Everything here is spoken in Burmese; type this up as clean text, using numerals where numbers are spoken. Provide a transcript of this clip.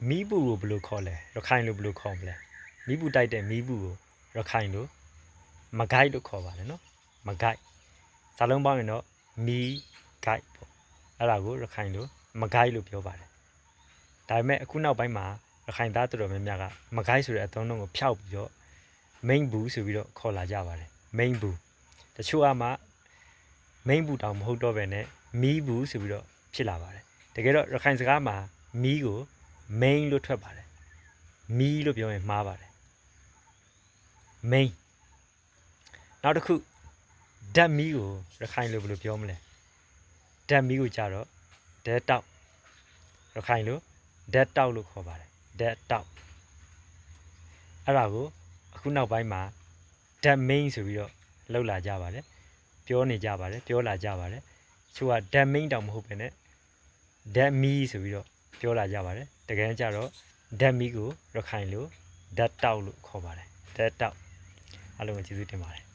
မီးဘူးကိုဘယ်လိုခေါ်လဲရခိုင်လိုဘယ်လိုခေါ်မလဲမီးဘူးတိုက်တဲ့မီးဘူးကိုရခိုင်လိုမဂိုက်လို့ခေါ်ပါတယ်နော်မဂိုက်စာလုံးပေါင်းရင်တော့မီးဂိုက်ပေါ့အဲ့ဒါကိုရခိုင်လိုမဂိုက်လို့ပြောပါတယ်ဒါပေမဲ့အခုနောက်ပိုင်းမှာရခိုင်သားတော်တော်များများကမဂိုက်ဆိုတဲ့အသုံးအနှုန်းကိုဖျောက်ပြီးတော့ main ဘူးဆိုပြီးတော့ခေါ်လာကြပါတယ် main ဘူးတချို့ကမှ main ဘူးတောင်မဟုတ်တော့ပဲနဲ့မီးဘူးဆိုပြီးတော့ဖြစ်လာပါတယ်တကယ်တော့ရခိုင်စကားမှာမီးကို main လို့ထွက်ပါတယ်မီးလို့ပြောရင်မှားပါတယ် main နောက်တစ်ခုဓာတ်မီးကိုရခိုင်လိုဘယ်လိုပြောမလဲဓာတ်မီးကိုကြတော့ဓာတ်တောက်ရခိုင်လိုဓာတ်တောက်လို့ခေါ်ပါတယ်ဓာတ်တောက်အဲ့ဒါကိုအခုနောက်ပိုင်းမှာဓာတ် main ဆိုပြီးတော့လောက်လာကြပါတယ်ပြောနေကြပါတယ်ပြောလာကြပါတယ်ချို့ကဓာတ် main တောင်မဟုတ်ပဲနဲ့ဓာတ်မီးဆိုပြီးတော့ပြောလာကြပါတယ်တကယ်ကြတော့ဓာတ်မီးကိုရခိုင်လိုဓာတ်တောက်လို့ခေါ်ပါတယ်ဓာတ်တောက်အားလုံးကျေးဇူးတင်ပါတယ်